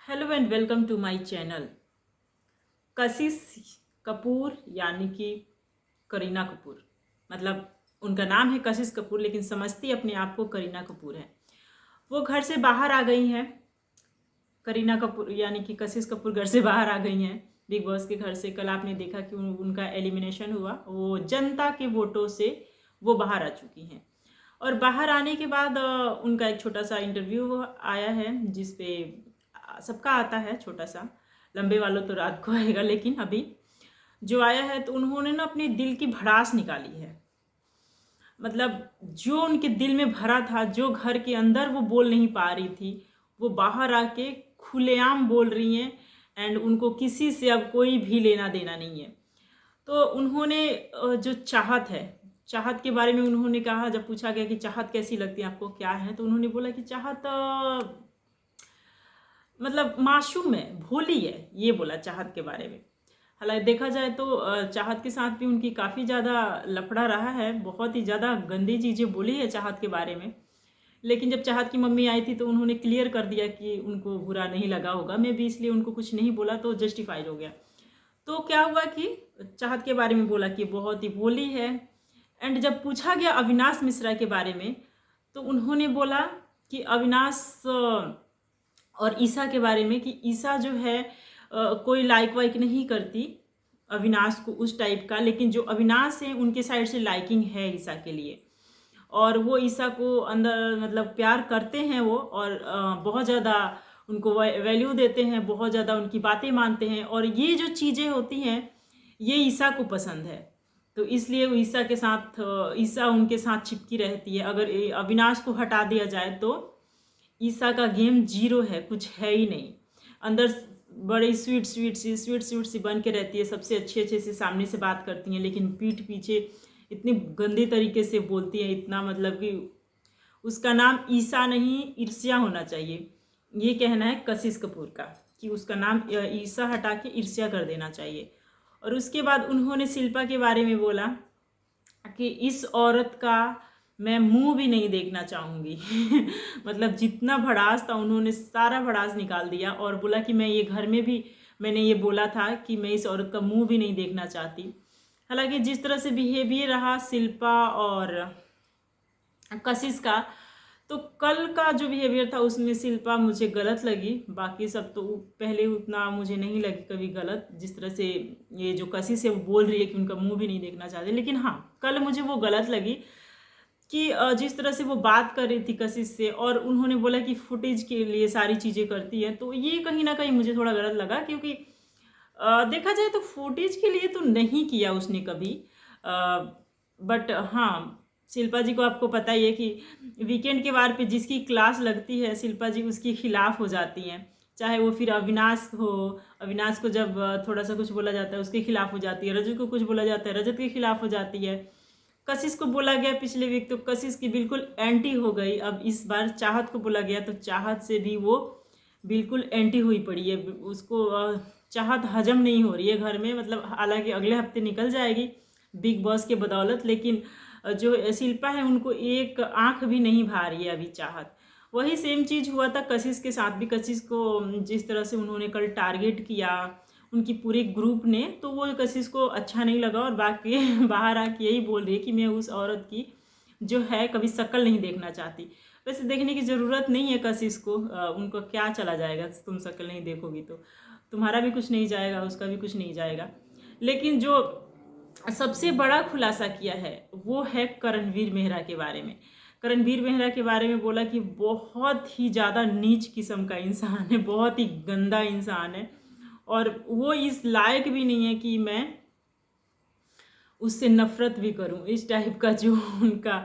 Hello and welcome to my channel. Kashish Kapoor यानी कि करीना कपूर, मतलब उनका नाम है कशिश कपूर लेकिन समझती अपने आप को करीना कपूर है। वो घर से बाहर आ गई हैं। करीना कपूर यानी कि कशिश कपूर घर से बाहर आ गई हैं बिग बॉस के घर से। कल आपने देखा कि उनका एलिमिनेशन हुआ, वो जनता के वोटों से वो बाहर आ चुकी हैं। और बाहर आने के बाद उनका एक छोटा सा इंटरव्यू आया है जिसपे सबका आता है छोटा सा, लंबे वालों तो रात को आएगा, लेकिन अभी जो आया है तो उन्होंने ना अपने दिल की भड़ास निकाली है। मतलब जो उनके दिल में भरा था, जो घर के अंदर वो बोल नहीं पा रही थी, वो बाहर आके खुलेआम बोल रही हैं। एंड उनको किसी से अब कोई भी लेना देना नहीं है। तो उन्होंने जो चाहत है, चाहत के बारे में उन्होंने कहा, जब पूछा गया कि चाहत कैसी लगती है आपको, क्या है, तो उन्होंने बोला कि चाहत मतलब मासूम है, भोली है, ये बोला चाहत के बारे में। हालांकि देखा जाए तो चाहत के साथ भी उनकी काफ़ी ज़्यादा लफड़ा रहा है, बहुत ही ज़्यादा गंदी चीज़ें बोली है चाहत के बारे में। लेकिन जब चाहत की मम्मी आई थी तो उन्होंने क्लियर कर दिया कि उनको बुरा नहीं लगा होगा, मैं भी इसलिए उनको कुछ नहीं बोला, तो जस्टिफाइड हो गया। तो क्या हुआ कि चाहत के बारे में बोला कि बहुत ही भोली है। एंड जब पूछा गया अविनाश मिश्रा के बारे में तो उन्होंने बोला कि अविनाश और ईसा के बारे में कि ईसा जो है कोई लाइक वाइक नहीं करती अविनाश को उस टाइप का, लेकिन जो अविनाश है उनके साइड से लाइकिंग है ईसा के लिए। और वो ईसा को अंदर मतलब प्यार करते हैं वो, और बहुत ज़्यादा उनको वैल्यू देते हैं, बहुत ज़्यादा उनकी बातें मानते हैं। और ये जो चीज़ें होती हैं ये ईसा को पसंद है, तो इसलिए वो ईसा के साथ ईसा उनके साथ चिपकी रहती है। अगर अविनाश को हटा दिया जाए तो ईसा का गेम जीरो है, कुछ है ही नहीं। अंदर बड़ी स्वीट सी बन के रहती है, सबसे अच्छे से सामने से बात करती हैं, लेकिन पीठ पीछे इतनी गंदे तरीके से बोलती हैं। इतना मतलब कि उसका नाम ईसा नहीं ईर्ष्या होना चाहिए, ये कहना है कशिश कपूर का, कि उसका नाम ईसा हटा के ईर्ष्या कर देना चाहिए। और उसके बाद उन्होंने शिल्पा के बारे में बोला कि इस औरत का मैं मुंह भी नहीं देखना चाहूँगी। मतलब जितना भड़ास था उन्होंने सारा भड़ास निकाल दिया और बोला कि मैं ये घर में भी मैंने ये बोला था कि मैं इस औरत का मुंह भी नहीं देखना चाहती। हालांकि जिस तरह से बिहेवियर रहा शिल्पा और कशिश का, तो कल का जो बिहेवियर था उसमें शिल्पा मुझे गलत लगी, बाकी सब तो पहले उतना मुझे नहीं लगी कभी गलत। जिस तरह से ये जो कशिश है वो बोल रही है कि उनका मुंह भी नहीं देखना चाहते, लेकिन हाँ कल मुझे वो गलत लगी कि जिस तरह से वो बात कर रही थी कशिश से, और उन्होंने बोला कि फुटेज के लिए सारी चीज़ें करती है, तो ये कहीं ना कहीं मुझे थोड़ा गलत लगा। क्योंकि देखा जाए तो फुटेज के लिए तो नहीं किया उसने कभी, बट हाँ शिल्पा जी को आपको पता ही है कि वीकेंड के वार पे जिसकी क्लास लगती है शिल्पा जी उसके खिलाफ हो जाती हैं। चाहे वो फिर अविनाश हो, अविनाश को जब थोड़ा सा कुछ बोला जाता है उसके खिलाफ हो जाती है, रजत को कुछ बोला जाता है रजत के खिलाफ हो जाती है, कशिश को बोला गया पिछले वीक तो कशिश की बिल्कुल एंटी हो गई। अब इस बार चाहत को बोला गया तो चाहत से भी वो बिल्कुल एंटी हुई पड़ी है। उसको चाहत हजम नहीं हो रही है घर में, मतलब हालांकि अगले हफ्ते निकल जाएगी बिग बॉस के बदौलत, लेकिन जो शिल्पा है उनको एक आंख भी नहीं भा रही है अभी चाहत। वही सेम चीज़ हुआ था कशिश के साथ भी। कशिश को जिस तरह से उन्होंने कल टारगेट किया उनकी पूरे ग्रुप ने, तो वो कशिश को अच्छा नहीं लगा और बाकी बाहर आके यही बोल रही है कि मैं उस औरत की जो है कभी शक्ल नहीं देखना चाहती। वैसे देखने की ज़रूरत नहीं है कशिश को, उनको क्या चला जाएगा, तुम शक्ल नहीं देखोगी तो तुम्हारा भी कुछ नहीं जाएगा उसका भी कुछ नहीं जाएगा। लेकिन जो सबसे बड़ा खुलासा किया है वो है करणवीर मेहरा के बारे में। करणवीर मेहरा के बारे में बोला कि बहुत ही ज़्यादा नीच किस्म का इंसान है, बहुत ही गंदा इंसान है, और वो इस लायक भी नहीं है कि मैं उससे नफ़रत भी करूं। इस टाइप का जो उनका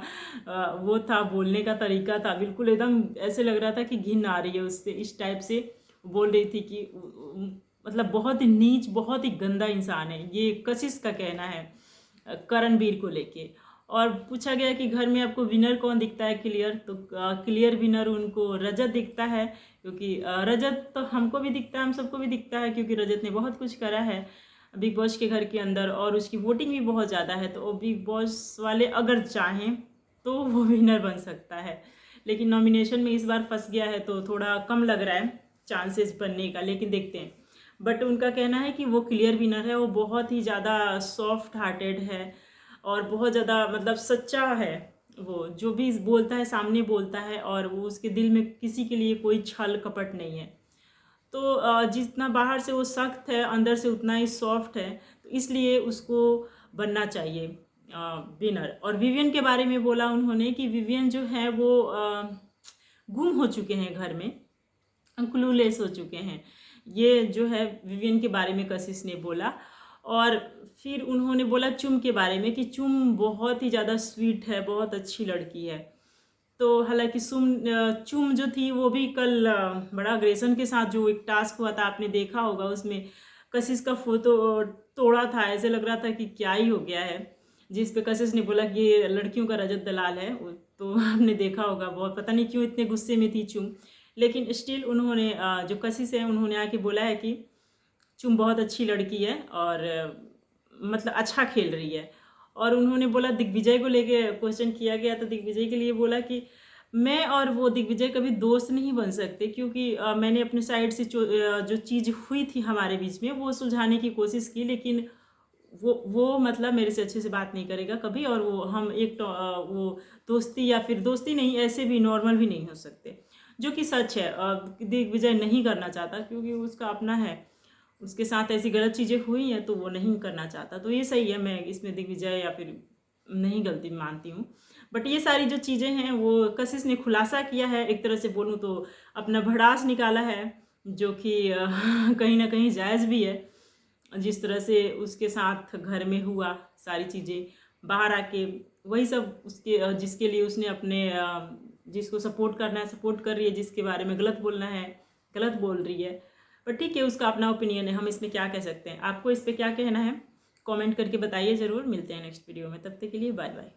वो था, बोलने का तरीका था, बिल्कुल एकदम ऐसे लग रहा था कि घिन आ रही है उससे। इस टाइप से बोल रही थी कि मतलब बहुत ही नीच बहुत ही गंदा इंसान है, ये कशिश का कहना है करणवीर को लेके। और पूछा गया कि घर में आपको विनर कौन दिखता है क्लियर, तो क्लियर विनर उनको रजत दिखता है। क्योंकि रजत तो हमको भी दिखता है, हम सबको भी दिखता है, क्योंकि रजत ने बहुत कुछ करा है बिग बॉस के घर के अंदर और उसकी वोटिंग भी बहुत ज़्यादा है। तो बिग बॉस वाले अगर चाहें तो वो विनर बन सकता है, लेकिन नॉमिनेशन में इस बार फंस गया है तो थोड़ा कम लग रहा है चांसेस बनने का, लेकिन देखते हैं। बट उनका कहना है कि वो क्लियर विनर है, वो बहुत ही ज़्यादा सॉफ्ट हार्टेड है और बहुत ज़्यादा मतलब सच्चा है। वो जो भी बोलता है सामने बोलता है और वो उसके दिल में किसी के लिए कोई छल कपट नहीं है। तो जितना बाहर से वो सख्त है, अंदर से उतना ही सॉफ्ट है, तो इसलिए उसको बनना चाहिए विनर। और विवियन के बारे में बोला उन्होंने कि विवियन जो है वो गुम हो चुके हैं घर में, क्लूलेस हो चुके हैं। ये जो है विवियन के बारे में कशिश ने बोला। और फिर उन्होंने बोला चुम के बारे में कि चुम बहुत ही ज़्यादा स्वीट है, बहुत अच्छी लड़की है। तो हालांकि चुम जो थी वो भी कल बड़ा अग्रेशन के साथ जो एक टास्क हुआ था, आपने देखा होगा, उसमें कशिश का फोटो तोड़ा था। ऐसे लग रहा था कि क्या ही हो गया है, जिस पे कशिश ने बोला कि ये लड़कियों का रजत दलाल है। तो आपने देखा होगा, बहुत पता नहीं क्यों इतने गुस्से में थी चुम। लेकिन स्टिल उन्होंने जो कशिश है उन्होंने आके बोला है कि चुम बहुत अच्छी लड़की है और मतलब अच्छा खेल रही है। और उन्होंने बोला, दिग्विजय को लेके क्वेश्चन किया गया तो दिग्विजय के लिए बोला कि मैं और वो दिग्विजय कभी दोस्त नहीं बन सकते, क्योंकि मैंने अपने साइड से जो चीज़ हुई थी हमारे बीच में वो सुलझाने की कोशिश की, लेकिन वो मतलब मेरे से अच्छे से बात नहीं करेगा कभी, और वो हम वो दोस्ती या फिर दोस्ती नहीं, ऐसे भी नॉर्मल भी नहीं हो सकते, जो कि सच है। दिग्विजय नहीं करना चाहता क्योंकि उसका अपना है, उसके साथ ऐसी गलत चीज़ें हुई हैं तो वो नहीं करना चाहता। तो ये सही है, मैं इसमें दिग्विजय या फिर नहीं गलती मानती हूँ। बट ये सारी जो चीज़ें हैं वो कशिश ने खुलासा किया है, एक तरह से बोलूँ तो अपना भड़ास निकाला है, जो कि कहीं ना कहीं जायज़ भी है। जिस तरह से उसके साथ घर में हुआ सारी चीज़ें, बाहर आके वही सब उसके जिसके लिए उसने अपने जिसको सपोर्ट करना है सपोर्ट कर रही है, जिसके बारे में गलत बोलना है गलत बोल रही है। पर ठीक है, उसका अपना ओपिनियन है, हम इसमें क्या कह सकते हैं। आपको इस पर क्या कहना है कमेंट करके बताइए ज़रूर। मिलते हैं नेक्स्ट वीडियो में, तब तक के लिए बाय बाय।